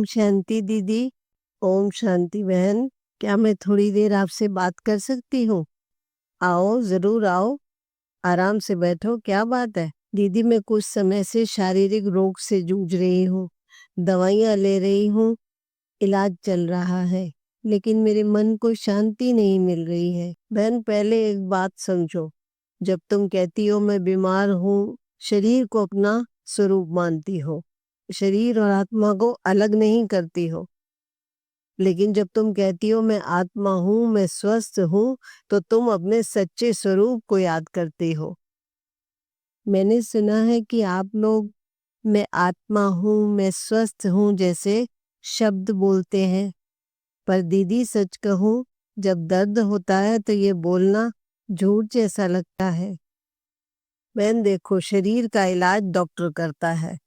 ओम शांति दीदी। ओम शांति बहन। क्या मैं थोड़ी देर आपसे बात कर सकती हूँ? आओ, ज़रूर आओ। आराम से बैठो, क्या बात है? दीदी, मैं कुछ समय से शारीरिक रोग से जूझ रही हूँ। दवाइयाँ ले रही हूँ, इलाज चल रहा है, लेकिन मेरे मन को शांति नहीं मिल रही है। बहन, पहले एक बात समझो। जब तुम कहती हो मैं बीमार हूँ, शरीर को अपना स्वरूप मानती हो, शरीर और आत्मा को अलग नहीं करती हो। लेकिन जब तुम कहती हो मैं आत्मा हूँ, मैं स्वस्थ हूँ, तो तुम अपने सच्चे स्वरूप को याद करती हो। मैंने सुना है कि आप लोग मैं आत्मा हूँ, मैं स्वस्थ हूँ जैसे शब्द बोलते हैं, पर दीदी सच कहूँ, जब दर्द होता है तो ये बोलना झूठ जैसा लगता है। बहन देखो, शरीर का इलाज डॉक्टर करता है,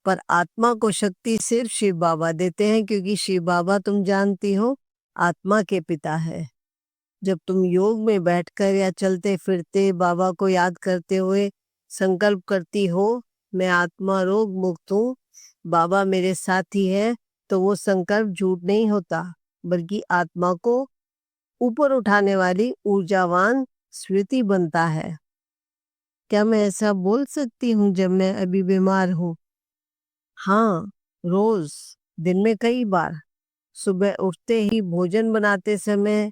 पर आत्मा को शक्ति सिर्फ शिव बाबा देते हैं, क्योंकि शिव बाबा तुम जानती हो आत्मा के पिता है। जब तुम योग में बैठकर या चलते फिरते बाबा को याद करते हुए संकल्प करती हो मैं आत्मा रोग मुक्त हूँ, बाबा मेरे साथी है, तो वो संकल्प झूठ नहीं होता, बल्कि आत्मा को ऊपर उठाने वाली ऊर्जावान स्मृति बनता है। क्या मैं ऐसा बोल सकती हूँ जब मैं अभी बीमार हूँ? हाँ, रोज, दिन में कई बार। सुबह उठते ही, भोजन बनाते समय,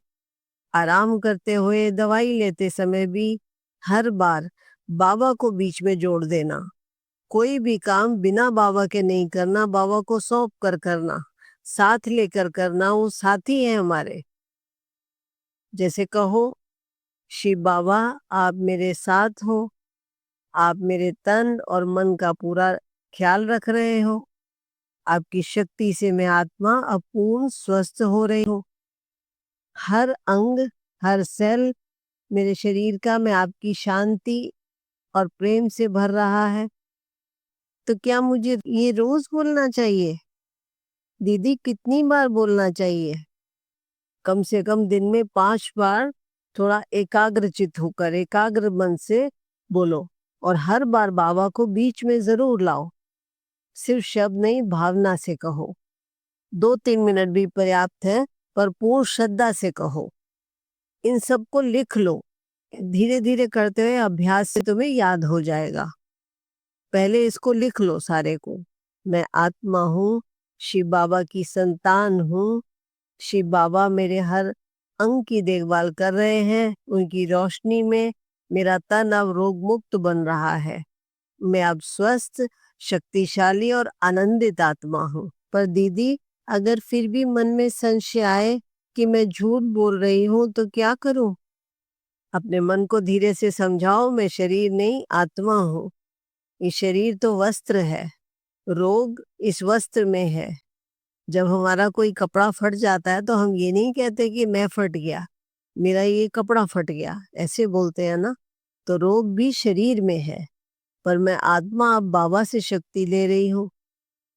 आराम करते हुए, दवाई लेते समय भी, हर बार बाबा को बीच में जोड़ देना। कोई भी काम बिना बाबा के नहीं करना, बाबा को सौंप कर करना, साथ लेकर करना। वो साथी है हमारे। जैसे कहो, शिव बाबा आप मेरे साथ हो, आप मेरे तन और मन का पूरा ख्याल रख रहे हो, आपकी शक्ति से मैं आत्मा अब पूर्ण स्वस्थ हो रही हूँ। हर अंग, हर सेल मेरे शरीर का मैं आपकी शांति और प्रेम से भर रहा है। तो क्या मुझे ये रोज बोलना चाहिए? दीदी, कितनी बार बोलना चाहिए? कम से कम दिन में 5 बार थोड़ा एकाग्रचित होकर, एकाग्र मन से बोलो, और हर बार बाबा को बीच में जरूर लाओ। सिर्फ शब्द नहीं, भावना से कहो। 2-3 मिनट भी पर्याप्त है, पर पूर्ण श्रद्धा से कहो। इन सबको लिख लो। धीरे धीरे करते हुए अभ्यास से तुम्हें याद हो जाएगा। पहले इसको लिख लो सारे को। मैं आत्मा हूँ, शिव बाबा की संतान हूँ, शिव बाबा मेरे हर अंग की देखभाल कर रहे हैं, उनकी रोशनी में मेरा तन अब रोग मुक्त बन रहा है। मैं अब स्वस्थ, शक्तिशाली और आनंदित आत्मा हूँ। पर दीदी, अगर फिर भी मन में संशय आए कि मैं झूठ बोल रही हूँ, तो क्या करूं? अपने मन को धीरे से समझाओ, मैं शरीर नहीं, आत्मा हूँ। ये शरीर तो वस्त्र है, रोग इस वस्त्र में है। जब हमारा कोई कपड़ा फट जाता है तो हम ये नहीं कहते कि मैं फट गया, मेरा ये कपड़ा फट गया, ऐसे बोलते हैं ना। तो रोग भी शरीर में है, पर मैं आत्मा अब बाबा से शक्ति ले रही हूँ।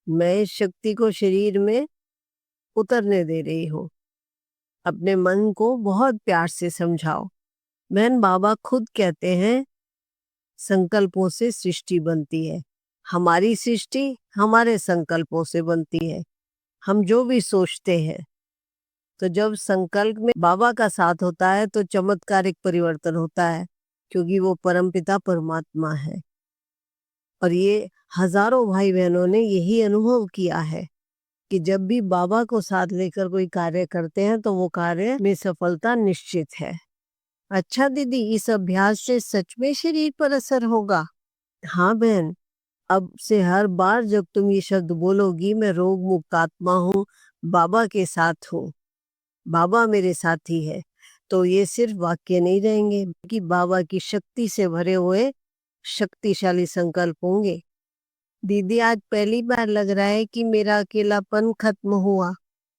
मैं इस शक्ति को शरीर में उतरने दे रही हूँ। अपने मन को बहुत प्यार से समझाओ। बहन, बाबा खुद कहते हैं संकल्पों से सृष्टि बनती है। हमारी सृष्टि हमारे संकल्पों से बनती है। हम जो भी सोचते हैं, तो जब संकल्प में बाबा का साथ होता है तो चमत्कारिक परिवर्तन होता है, क्योंकि वो परमपिता परमात्मा है। और ये हजारों भाई बहनों ने यही अनुभव किया है कि जब भी बाबा को साथ लेकर कोई कार्य करते हैं तो वो कार्य में सफलता निश्चित है। अच्छा दीदी, इस अभ्यास से सच में शरीर पर असर होगा? हाँ बहन, अब से हर बार जब तुम ये शब्द बोलोगी, मैं रोग मुक्त आत्मा हूँ, बाबा के साथ हूँ, बाबा मेरे साथी है, तो ये सिर्फ वाक्य नहीं रहेंगे, बल्कि बाबा की शक्ति से भरे हुए शक्तिशाली संकल्प होंगे। दीदी, आज पहली बार लग रहा है कि मेरा अकेलापन खत्म हुआ,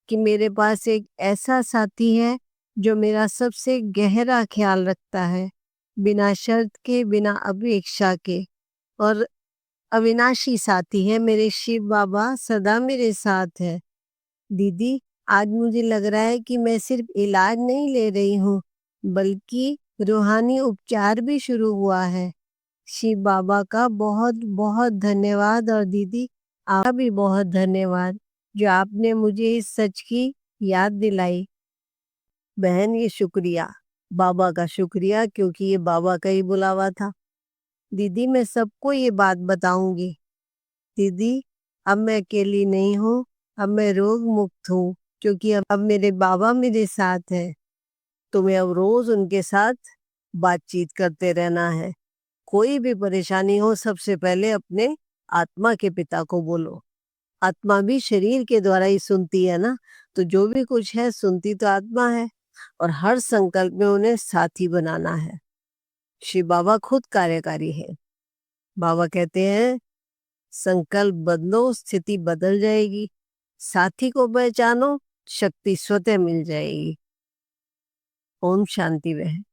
कि मेरे पास एक ऐसा साथी है जो मेरा सबसे गहरा ख्याल रखता है, बिना शर्त के, बिना अपेक्षा के, और अविनाशी साथी है। मेरे शिव बाबा सदा मेरे साथ है। दीदी, आज मुझे लग रहा है कि मैं सिर्फ इलाज नहीं ले रही हूँ, बल्कि रूहानी उपचार भी शुरू हुआ है। शिव बाबा का बहुत बहुत धन्यवाद, और दीदी आपका भी बहुत धन्यवाद। जो आपने मुझे इस सच की याद दिलाई। बहन ये शुक्रिया, बाबा का शुक्रिया, क्योंकि ये बाबा का ही बुलावा था। दीदी मैं सबको ये बात बताऊंगी। दीदी अब मैं अकेली नहीं हूँ, अब मैं रोग मुक्त हूँ, क्योंकि अब मेरे बाबा मेरे साथ है। तुम्हें अब रोज उनके साथ बातचीत करते रहना है। कोई भी परेशानी हो सबसे पहले अपने आत्मा के पिता को बोलो। आत्मा भी शरीर के द्वारा ही सुनती है ना, तो जो भी कुछ है सुनती तो आत्मा है। और हर संकल्प में उन्हें साथी बनाना है। शिव बाबा खुद कार्यकारी है। बाबा कहते हैं संकल्प बदलो स्थिति बदल जाएगी, साथी को पहचानो शक्ति स्वतः मिल जाएगी। ओम शांति बहन।